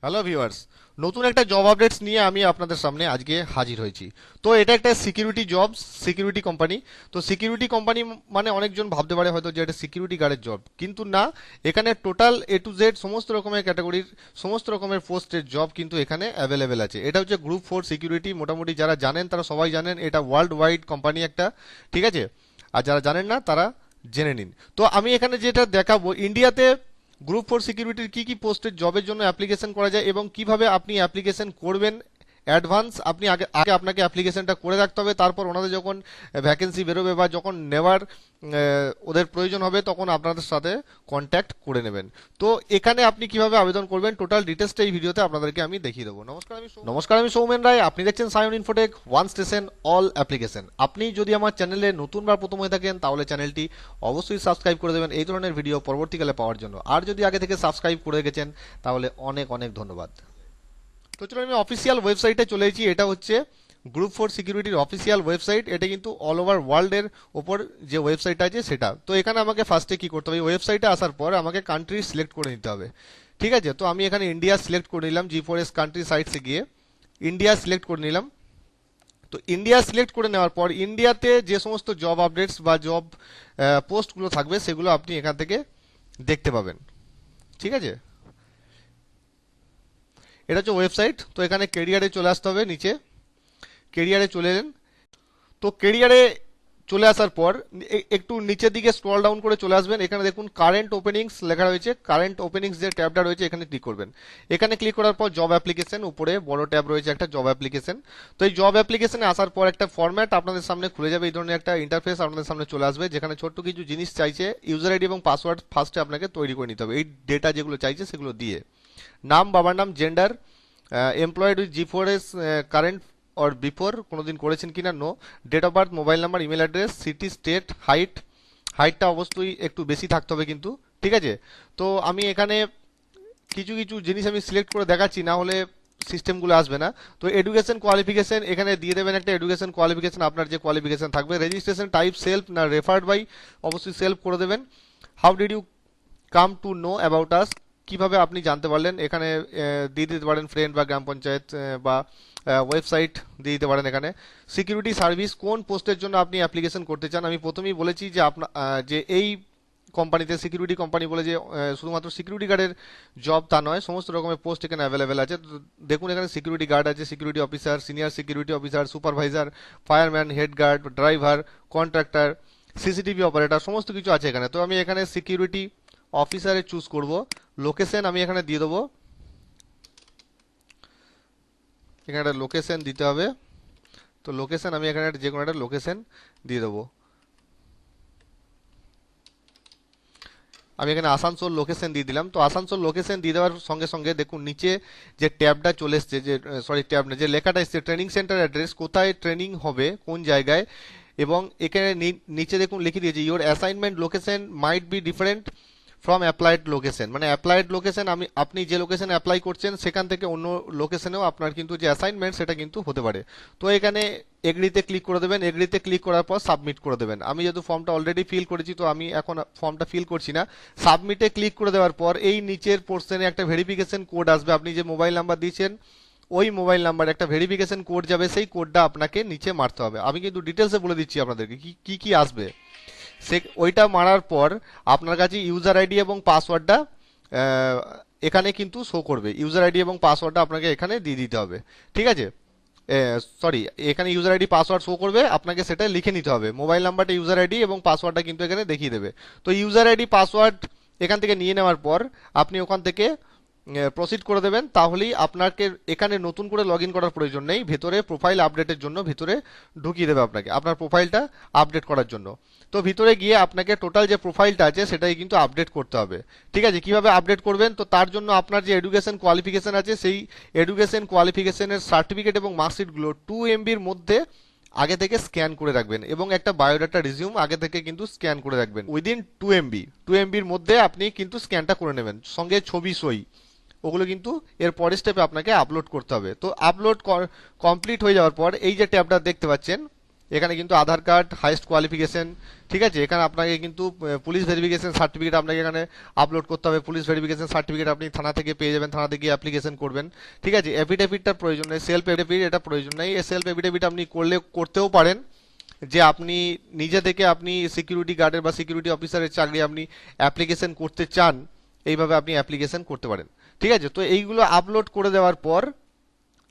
Hello viewers, নতুন একটা job updates নিয়ে আমি আপনাদের সামনে আজকে হাজির হয়েছি। তো এটা একটা সিকিউরিটি জবস, সিকিউরিটি কোম্পানি। তো সিকিউরিটি কোম্পানি মানে অনেকজন ভাবতে পারে হয়তো যে এটা সিকিউরিটি গার্ডের জব, কিন্তু না। এখানে টোটাল এ টু জেড সমস্ত রকমের ক্যাটাগরির সমস্ত রকমের পোস্টের জব কিন্তু এখানে অ্যাভেলেবেল আছে। এটা হচ্ছে গ্রুপ 4 সিকিউরিটি। মোটামুটি যারা জানেন তারা সবাই জানেন, এটা ওয়ার্ল্ড ওয়াইড কোম্পানি একটা, ঠিক আছে। আর যারা জানেন না তারা জেনে নিন। তো আমি এখানে যেটা দেখাবো, ইন্ডিয়াতে গ্রুপ 4 সিকিউরিটির কি কি পোস্টের জবের জন্য অ্যাপ্লিকেশন করা যায় এবং কিভাবে আপনি অ্যাপ্লিকেশন করবেন। অ্যাডভান্স আপনি আগে আগে আপনাকে অ্যাপ্লিকেশনটা করে রাখতে হবে, তারপর ওনাদের যখন ভ্যাকেন্সি বেরোবে বা যখন নেওয়ার ওদের প্রয়োজন হবে তখন আপনাদের সাথে কন্ট্যাক্ট করে নেবেন। তো এখানে আপনি কিভাবে আবেদন করবেন টোটাল ডিটেলসটা এই ভিডিওতে আপনাদেরকে আমি দেখিয়ে দেবো। নমস্কার, আমি সৌমেন রায়। আপনি দেখছেন Sayan Infotech, one station all application. আপনি যদি আমার চ্যানেলে নতুন বা প্রথম হয়ে থাকেন তাহলে চ্যানেলটি অবশ্যই সাবস্ক্রাইব করে দেবেন এই ধরনের ভিডিও পরবর্তীকালে পাওয়ার জন্য। আর যদি আগে থেকে সাবস্ক্রাইব করে রেখেছেন তাহলে অনেক অনেক ধন্যবাদ। তো চলো আমি অফিসিয়াল ওয়েবসাইটে চলে এসেছি। এটা হচ্ছে গ্রুপ 4 সিকিউরিটির অফিসিয়াল ওয়েবসাইট। এটা কিন্তু অল ওভার ওয়ার্ল্ডের ওপর যে ওয়েবসাইট আছে সেটা। তো এখানে আমাকে ফার্স্টে কি করতে হবে, ওয়েবসাইটে আসার পর আমাকে কান্ট্রি সিলেক্ট করে নিতে হবে, ঠিক আছে। তো আমি এখানে ইন্ডিয়া সিলেক্ট করে নিলাম, G4S কান্ট্রি সাইটসে গিয়ে ইন্ডিয়া সিলেক্ট করে নিলাম। তো ইন্ডিয়া সিলেক্ট করে নেওয়ার পর ইন্ডিয়াতে যে সমস্ত জব আপডেটস বা জব পোস্টগুলো থাকবে সেগুলো আপনি এখান থেকে দেখতে পাবেন, ঠিক আছে। এটা হচ্ছে ওয়েবসাইট। তো এখানে কেরিয়ারে চলে আসতে হবে, নিচে কেরিয়ারে চলে এলেন। তো কেরিয়ারে চলে আসার পর একটু নিচের দিকে স্ক্রল ডাউন করে চলে আসবেন। এখানে দেখুন কারেন্ট ওপেনিংস লেখা রয়েছে। কারেন্ট ওপেনিংস যে ট্যাবটা রয়েছে এখানে ক্লিক করবেন। এখানে ক্লিক করার পর জব অ্যাপ্লিকেশন, উপরে বড় ট্যাব রয়েছে একটা জব অ্যাপ্লিকেশন। তো এই জব অ্যাপ্লিকেশনে আসার পর একটা ফরম্যাট আপনাদের সামনে খুলে যাবে, এই ধরনের একটা ইন্টারফেস আপনাদের সামনে চলে আসবে, যেখানে ছোট্ট কিছু জিনিস চাইছে। ইউজার আইডি এবং পাসওয়ার্ড ফার্স্টে আপনাকে তৈরি করে নিতে হবে এই ডেটা যেগুলো চাইছে সেগুলো দিয়ে। নাম, বাবার নাম, gender, employed with G4S current or before কোনোদিন করেছেন কিনা, no. Date of birth, mobile number, email address, city, state, height. হাইটটা অবশ্যই একটু বেশি থাকতে হবে কিন্তু, ঠিক আছে। তো আমি এখানে কিছু কিছু জিনিস আমি সিলেক্ট করে দেখাচ্ছি, না হলে সিস্টেমগুলো আসবে না। তো এডুকেশন কোয়ালিফিকেশন এখানে দিয়ে দেবেন একটা এডুকেশন কোয়ালিফিকেশন, আপনার যে কোয়ালিফিকেশন থাকবে। রেজিস্ট্রেশন টাইপ সেলফ না রেফার্ড বাই, অবশ্যই সেলফ করে দেবেন। How did you come to know about us, কিভাবে আপনি জানতে পারলেন, এখানে দিয়ে দিতে পারেন ফ্রেন্ড বা গ্রাম পঞ্চায়েত বা ওয়েবসাইট দিয়ে দিতে পারেন। এখানে সিকিউরিটি সার্ভিস, কোন পোস্টের জন্য আপনি অ্যাপ্লিকেশন করতে চান। আমি প্রথমেই বলেছি যে আপনার যে এই কোম্পানিতে সিকিউরিটি কোম্পানি বলে যে শুধুমাত্র সিকিউরিটি গার্ডের জব তা নয়, সমস্ত রকমের পোস্ট এখানে অ্যাভেলেবেল আছে। তো দেখুন এখানে সিকিউরিটি গার্ড আছে, security officer, senior security officer, supervisor, fireman, head guard, driver, contractor, CCTV operator, সমস্ত কিছু আছে এখানে। তো আমি এখানে সিকিউরিটি অফিসারে চুজ করব। লোকেশন আমি এখানে দিয়ে দেবো, এখানে একটা লোকেশন দিতে হবে। তো লোকেশন আমি এখানে যে কোনো একটা লোকেশন দিয়ে দেবো। আমি এখানে আসানসোল লোকেশন দিয়ে দিলাম। তো আসানসোল লোকেশন দিয়ে দেওয়ার সঙ্গে সঙ্গে দেখুন নিচে যে ট্যাবটা চলে এসছে, যে সরি ট্যাব না, যে লেখাটা এসছে ট্রেনিং সেন্টার অ্যাড্রেস, কোথায় ট্রেনিং হবে কোন জায়গায়। এবং এখানে নিচে দেখুন লিখে দিয়েছে your assignment location might be different from applied location, মানে অ্যাপ্লাইড লোকেশন আপনি যে লোকেশনে অ্যাপ্লাই করছেন সেখান থেকে অন্য লোকেশনেও আপনার কিন্তু যে অ্যাসাইনমেন্ট সেটা কিন্তু হতে পারে। তো এখানে এগ্রিতে ক্লিক করে দেবেন। এগ্রিতে ক্লিক করার পর সাবমিট করে দেবেন। আমি যেহেতু ফর্মটা অলরেডি ফিল করেছি তো আমি এখন ফর্মটা ফিল করছি না। সাবমিটে ক্লিক করে দেওয়ার পর এই নিচের পোর্শনে একটা ভেরিফিকেশন কোড আসবে। আপনি যে মোবাইল নাম্বার দিয়েছেন ওই মোবাইল নাম্বারে একটা ভেরিফিকেশন কোড যাবে, সেই কোডটা আপনাকে নিচে মারতে হবে। আমি কিন্তু ডিটেলসে বলে দিচ্ছি আপনাদেরকে কি কি কি আসবে। সে ওইটা মারার পর আপনার কাছে ইউজার আইডি এবং পাসওয়ার্ডটা এখানে কিন্তু শো করবে। ইউজার আইডি এবং পাসওয়ার্ডটা আপনাকে এখানে দিয়ে দিতে হবে, ঠিক আছে। সরি, এখানে ইউজার আইডি পাসওয়ার্ড শো করবে, আপনাকে সেটা লিখে নিতে হবে। মোবাইল নাম্বারটা ইউজার আইডি এবং পাসওয়ার্ডটা কিন্তু এখানে দেখিয়ে দেবে। তো ইউজার আইডি পাসওয়ার্ড এখান থেকে নিয়ে নেওয়ার পর আপনি ওখান থেকে প্রসিড করে দেবেন। তাহলেই আপনাকে এখানে নতুন করে লগ ইন করার প্রয়োজন নেই। ভেতরে প্রোফাইল আপডেটের জন্য ভিতরে ঢুকিয়ে দেবে আপনাকে, আপনার প্রোফাইলটা আপডেট করার জন্য। তো ভিতরে গিয়ে আপনাকে টোটাল যে প্রোফাইলটা আছে সেটাই কিন্তু আপডেট করতে হবে, ঠিক আছে। কিভাবে আপডেট করবেন, তো তার জন্য আপনার যে এডুকেশন কোয়ালিফিকেশন আছে সেই এডুকেশন কোয়ালিফিকেশনের সার্টিফিকেট এবং মার্কশিটগুলো 2 MBর মধ্যে আগে থেকে স্ক্যান করে রাখবেন এবং একটা বায়োডাটা রিজিউম আগে থেকে কিন্তু স্ক্যান করে রাখবেন। উইদিন 2 MBর মধ্যে আপনি কিন্তু স্ক্যানটা করে নেবেন, সঙ্গে ছবি সই, ওগুলো কিন্তু এর পরের স্টেপে আপনাকে আপলোড করতে হবে। তো আপলোড কমপ্লিট হয়ে যাওয়ার পর এই যে ট্যাবটা দেখতে পাচ্ছেন এখানে কিন্তু আধার কার্ড, হাইস্ট কোয়ালিফিকেশন, ঠিক আছে। এখানে আপনাকে কিন্তু পুলিশ ভেরিফিকেশন সার্টিফিকেট আপনাকে এখানে আপলোড করতে হবে। পুলিশ ভেরিফিকেশন সার্টিফিকেট আপনি থানা থেকে পেয়ে যাবেন, থানা থেকে অ্যাপ্লিকেশন করবেন, ঠিক আছে। এফিডেভিটটার প্রয়োজন নেই, সেলফ এফিডেভিট এটা প্রয়োজন নেই। এই সেলফ এফিডেভিট আপনি করতেও পারেন যে আপনি নিজে থেকে আপনি সিকিউরিটি গার্ডের বা সিকিউরিটি অফিসারের চাকরি আপনি অ্যাপ্লিকেশন করতে চান, এইভাবে আপনি অ্যাপ্লিকেশন করতে পারেন, ঠিক আছে। তো এইগুলো আপলোড করে দেওয়ার পর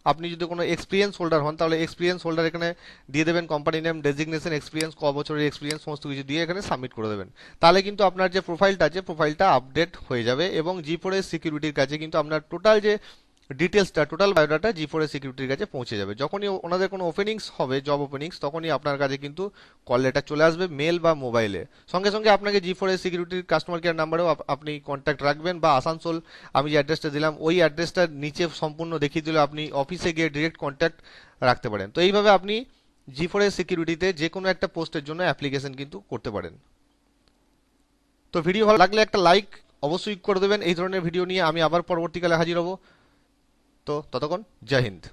আপনি যদি কোনো এক্সপিরিয়েন্স হোল্ডার হন তাহলে এক্সপিরিয়েন্স হোল্ডার এখানে দিয়ে দেবেন, কোম্পানি নেম, ডেজিগনেশন, এক্সপিরিয়েন্স, ক বছরের এক্সপিরিয়েন্স, সমস্ত কিছু দিয়ে এখানে সাবমিট করে দেবেন। তাহলে কিন্তু আপনার যে প্রোফাইলটা আছে প্রোফাইলটা আপডেট হয়ে যাবে এবং জি4 এর সিকিউরিটির কাছে কিন্তু আপনার টোটাল যে ডিটেলসটা, টোটাল বায়োডাটা জি4 এর সিকিউরিটির কাছে পৌঁছে যাবে। যখনই ওনাদের কোনো ওপেনিংস হবে, জব ওপেনিংস, তখনই আপনার কাছে কিন্তু কল লেটার চলে আসবে মেল বা মোবাইলে। সঙ্গে সঙ্গে আপনাকে জি4 এর সিকিউরিটির কাস্টমার কেয়ার নাম্বারেও আপনি কন্ট্যাক্ট রাখবেন, বা আসানসোল আমি যে অ্যাড্রেসটা দিলাম ওই অ্যাড্রেসটার নিচে সম্পূর্ণ দেখিয়ে দিলে আপনি অফিসে গিয়ে ডিরেক্ট কন্ট্যাক্ট রাখতে পারেন। তো এইভাবে আপনি জি4 এর সিকিউরিটিতে যে কোনো একটা পোস্টের জন্য অ্যাপ্লিকেশন কিন্তু করতে পারেন। তো ভিডিও ভালো লাগলে একটা লাইক অবশ্যই করে দেবেন। এই ধরনের ভিডিও নিয়ে আমি আবার পরবর্তীকালে হাজির হব। তো ততক্ষণ জয় হিন্দ।